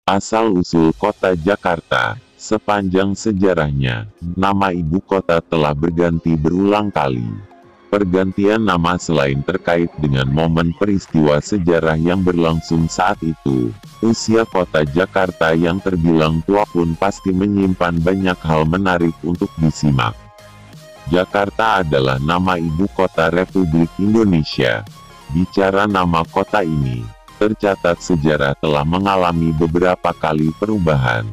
Asal-usul kota Jakarta. Sepanjang sejarahnya, nama ibu kota telah berganti berulang kali. Pergantian nama selain terkait dengan momen peristiwa sejarah yang berlangsung saat itu, usia kota Jakarta yang terbilang tua pun pasti menyimpan banyak hal menarik untuk disimak. Jakarta adalah nama ibu kota Republik Indonesia. Bicara nama kota ini, tercatat sejarah telah mengalami beberapa kali perubahan.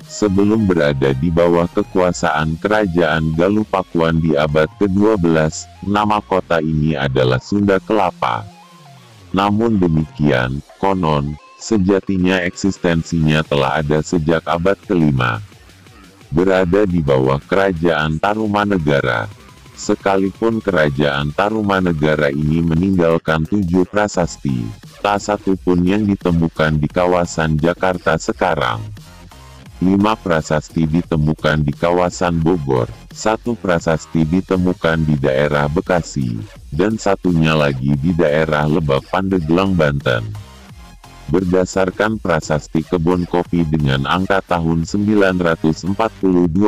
Sebelum berada di bawah kekuasaan Kerajaan Galuh Pakuan di abad ke-12, nama kota ini adalah Sunda Kelapa. Namun demikian, konon, sejatinya eksistensinya telah ada sejak abad ke-5. Berada di bawah Kerajaan Tarumanegara. Sekalipun Kerajaan Tarumanegara ini meninggalkan 7 prasasti, tak satu pun yang ditemukan di kawasan Jakarta sekarang. 5 prasasti ditemukan di kawasan Bogor, 1 prasasti ditemukan di daerah Bekasi, dan satunya lagi di daerah Lebak Pandeglang, Banten. Berdasarkan prasasti kebun kopi dengan angka tahun 942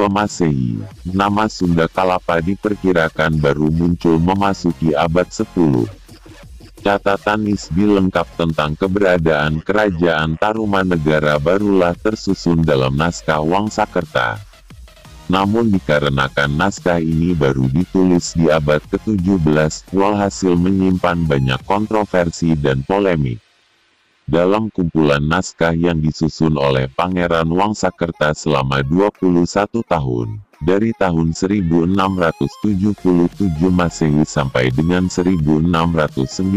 Masehi, nama Sunda Kelapa diperkirakan baru muncul memasuki abad 10. Catatan nisbi lengkap tentang keberadaan Kerajaan Tarumanegara barulah tersusun dalam naskah Wangsakerta. Namun dikarenakan naskah ini baru ditulis di abad ke-17, walhasil menyimpan banyak kontroversi dan polemik. Dalam kumpulan naskah yang disusun oleh Pangeran Wangsakerta selama 21 tahun, dari tahun 1677 Masehi sampai dengan 1698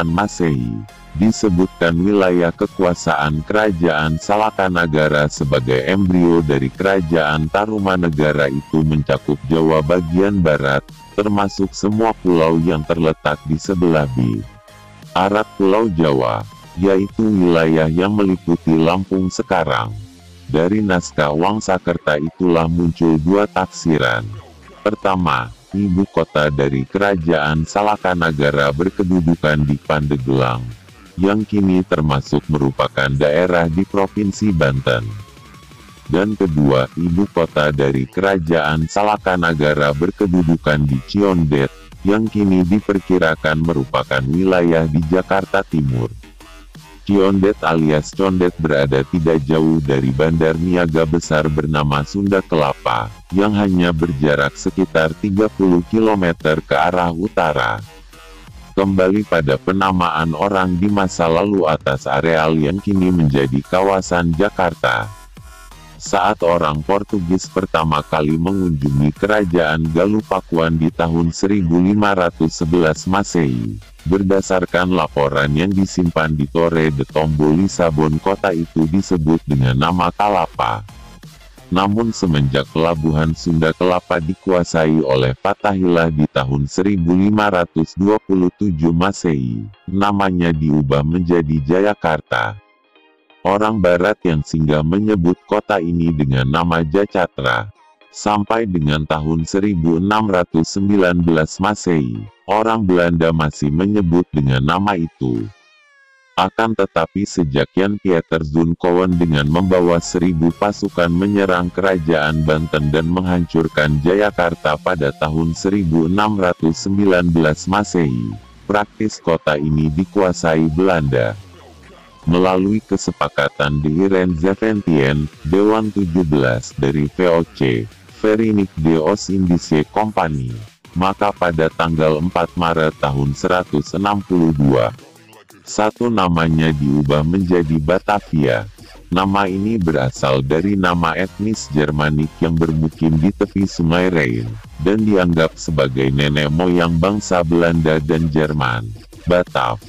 Masehi, disebutkan wilayah kekuasaan Kerajaan Salakanagara sebagai embrio dari Kerajaan Tarumanegara itu mencakup Jawa bagian barat, termasuk semua pulau yang terletak di sebelah barat Pulau Jawa, yaitu wilayah yang meliputi Lampung sekarang. Dari naskah Wangsakerta itulah muncul 2 tafsiran. Pertama, ibu kota dari Kerajaan Salakanagara berkedudukan di Pandeglang, yang kini termasuk merupakan daerah di Provinsi Banten. Dan kedua, ibu kota dari Kerajaan Salakanagara berkedudukan di Ciondet, yang kini diperkirakan merupakan wilayah di Jakarta Timur. Ciondet alias Condet berada tidak jauh dari bandar niaga besar bernama Sunda Kelapa, yang hanya berjarak sekitar 30 km ke arah utara. Kembali pada penamaan orang di masa lalu atas areal yang kini menjadi kawasan Jakarta. Saat orang Portugis pertama kali mengunjungi Kerajaan Galuh Pakuan di tahun 1511 Masehi, berdasarkan laporan yang disimpan di Torre de Tombo Lisabon, kota itu disebut dengan nama Kalapa. Namun semenjak pelabuhan Sunda Kelapa dikuasai oleh Fatahillah di tahun 1527 Masehi, namanya diubah menjadi Jayakarta. Orang Barat yang singgah menyebut kota ini dengan nama Jacatra. Sampai dengan tahun 1619 Masehi, orang Belanda masih menyebut dengan nama itu. Akan tetapi sejak Jan Pieter Zoon dengan membawa 1000 pasukan menyerang Kerajaan Banten dan menghancurkan Jayakarta pada tahun 1619 Masehi, praktis kota ini dikuasai Belanda. Melalui kesepakatan di Irene-Zeventien, Dewan 17 dari VOC, Verenigde de Oost-Indische Compagnie, maka pada tanggal 4 Maret tahun 162, satu namanya diubah menjadi Batavia. Nama ini berasal dari nama etnis Jermanik yang bermukim di tepi Sungai Rhine, dan dianggap sebagai nenek moyang bangsa Belanda dan Jerman, Batav.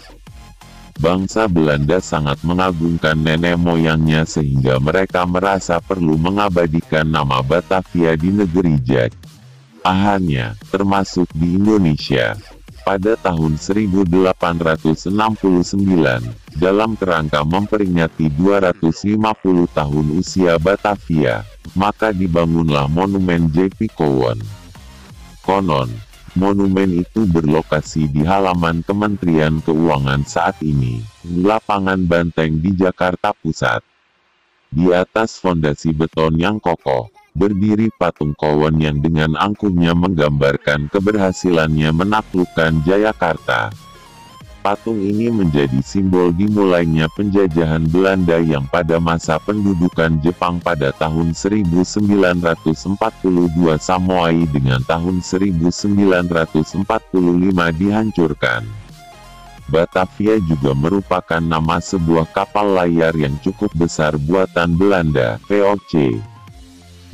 Bangsa Belanda sangat mengagungkan nenek moyangnya sehingga mereka merasa perlu mengabadikan nama Batavia di negeri jajahannya, termasuk di Indonesia. Pada tahun 1869, dalam kerangka memperingati 250 tahun usia Batavia, maka dibangunlah Monumen J.P. Cowan. Konon, monumen itu berlokasi di halaman Kementerian Keuangan saat ini, Lapangan Banteng di Jakarta Pusat. Di atas fondasi beton yang kokoh, berdiri patung Kowen yang dengan angkuhnya menggambarkan keberhasilannya menaklukkan Jayakarta. Patung ini menjadi simbol dimulainya penjajahan Belanda yang pada masa pendudukan Jepang pada tahun 1942 Samoai dengan tahun 1945 dihancurkan. Batavia juga merupakan nama sebuah kapal layar yang cukup besar buatan Belanda, VOC.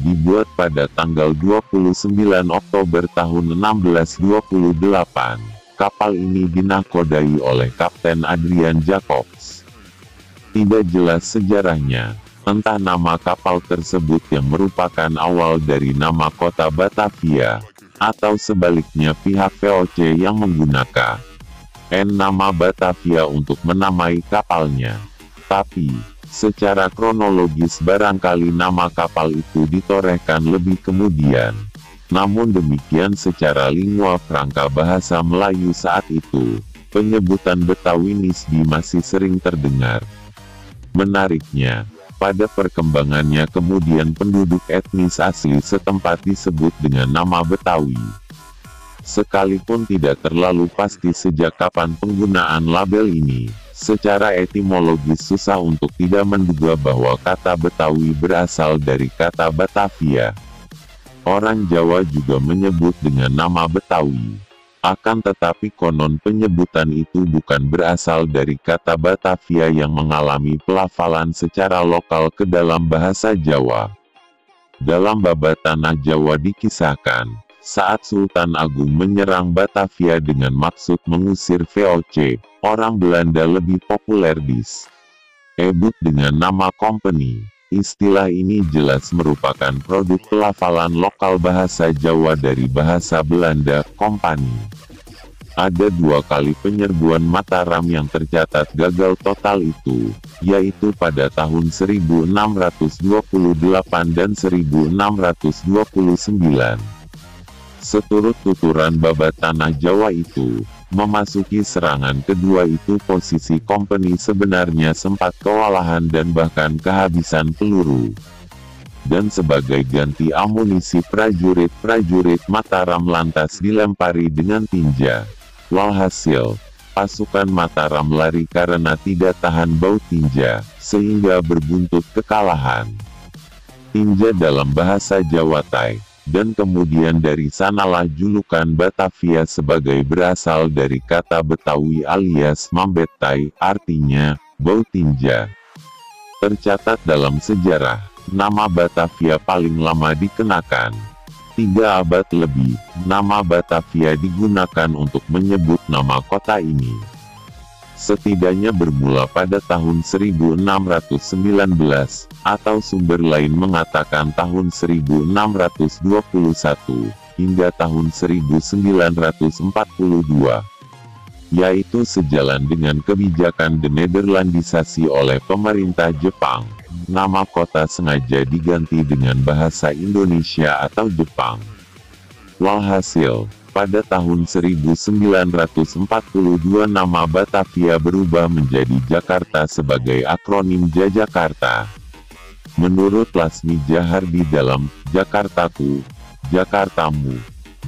Dibuat pada tanggal 29 Oktober tahun 1628. Kapal ini dinakodai oleh Kapten Adrian Jacobs. Tidak jelas sejarahnya, entah nama kapal tersebut yang merupakan awal dari nama kota Batavia, atau sebaliknya pihak VOC yang menggunakan nama Batavia untuk menamai kapalnya. Tapi, secara kronologis barangkali nama kapal itu ditorehkan lebih kemudian. Namun demikian secara lingua franca bahasa Melayu saat itu, penyebutan Betawi Nisbi masih sering terdengar. Menariknya, pada perkembangannya kemudian penduduk etnis asli setempat disebut dengan nama Betawi. Sekalipun tidak terlalu pasti sejak kapan penggunaan label ini, secara etimologis susah untuk tidak menduga bahwa kata Betawi berasal dari kata Batavia. Orang Jawa juga menyebut dengan nama Betawi. Akan tetapi konon penyebutan itu bukan berasal dari kata Batavia yang mengalami pelafalan secara lokal ke dalam bahasa Jawa. Dalam Babat Tanah Jawa dikisahkan, saat Sultan Agung menyerang Batavia dengan maksud mengusir VOC, orang Belanda lebih populer disebut dengan nama company. Istilah ini jelas merupakan produk pelafalan lokal bahasa Jawa dari bahasa Belanda, kompani. Ada 2 kali penyerbuan Mataram yang tercatat gagal total itu, yaitu pada tahun 1628 dan 1629. Seturut tuturan Babat Tanah Jawa itu, memasuki serangan kedua itu posisi company sebenarnya sempat kewalahan dan bahkan kehabisan peluru. Dan sebagai ganti amunisi prajurit-prajurit Mataram lantas dilempari dengan tinja. Walhasil, pasukan Mataram lari karena tidak tahan bau tinja, sehingga berbuntut kekalahan. Tinja dalam bahasa Jawa Tai. Dan kemudian dari sanalah julukan Batavia sebagai berasal dari kata Betawi alias Mambetai, artinya, bau tinja. Tercatat dalam sejarah, nama Batavia paling lama dikenakan. 3 abad lebih, nama Batavia digunakan untuk menyebut nama kota ini. Setidaknya bermula pada tahun 1619, atau sumber lain mengatakan tahun 1621, hingga tahun 1942. Yaitu sejalan dengan kebijakan denederlandisasi oleh pemerintah Jepang. Nama kota sengaja diganti dengan bahasa Indonesia atau Jepang. Walhasil, pada tahun 1942 nama Batavia berubah menjadi Jakarta sebagai akronim Jajakarta. Menurut Lasmi Jahardi dalam Jakartaku, Jakartamu,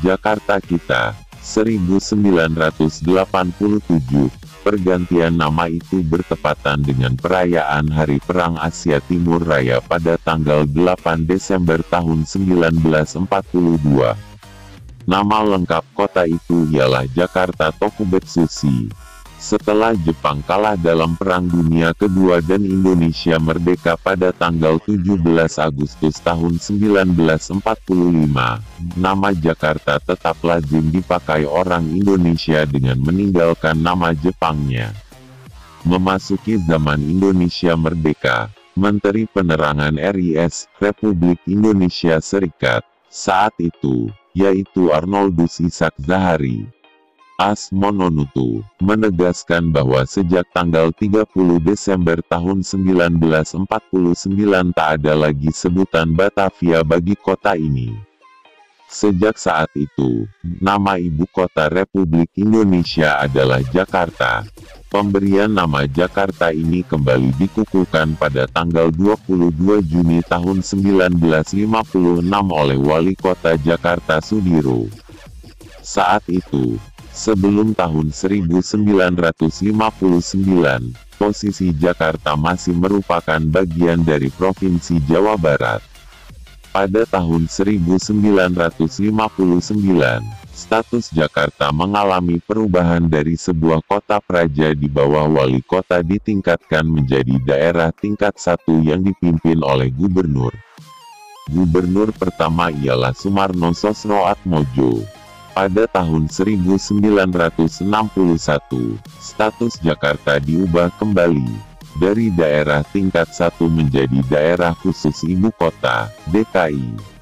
Jakarta Kita, 1987, pergantian nama itu bertepatan dengan perayaan Hari Perang Asia Timur Raya pada tanggal 8 Desember tahun 1942. Nama lengkap kota itu ialah Jakarta Tokubetsushi. Setelah Jepang kalah dalam Perang Dunia Kedua dan Indonesia merdeka pada tanggal 17 Agustus tahun 1945, nama Jakarta tetap lazim dipakai orang Indonesia dengan meninggalkan nama Jepangnya. Memasuki zaman Indonesia merdeka, Menteri Penerangan RIS, Republik Indonesia Serikat, saat itu, yaitu Arnoldus Ishak Zahari Asmononutu, menegaskan bahwa sejak tanggal 30 Desember tahun 1949 tak ada lagi sebutan Batavia bagi kota ini. Sejak saat itu, nama ibu kota Republik Indonesia adalah Jakarta. Pemberian nama Jakarta ini kembali dikukuhkan pada tanggal 22 Juni tahun 1956 oleh Wali Kota Jakarta Sudiro. Saat itu, sebelum tahun 1959, posisi Jakarta masih merupakan bagian dari Provinsi Jawa Barat. Pada tahun 1959, status Jakarta mengalami perubahan dari sebuah kota praja di bawah wali kota ditingkatkan menjadi daerah tingkat 1 yang dipimpin oleh gubernur. Gubernur pertama ialah Sumarno Sosroatmojo. Pada tahun 1961, status Jakarta diubah kembali dari daerah tingkat 1 menjadi daerah khusus ibu kota, DKI.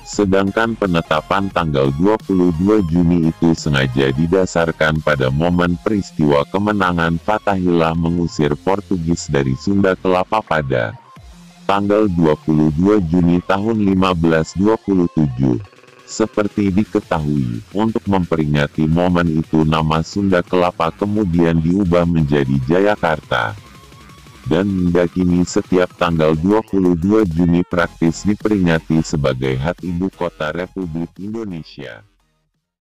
Sedangkan penetapan tanggal 22 Juni itu sengaja didasarkan pada momen peristiwa kemenangan Fatahillah mengusir Portugis dari Sunda Kelapa pada tanggal 22 Juni tahun 1527. Seperti diketahui, untuk memperingati momen itu nama Sunda Kelapa kemudian diubah menjadi Jayakarta. Dan hingga kini setiap tanggal 22 Juni praktis diperingati sebagai Hari Ibu Kota Republik Indonesia.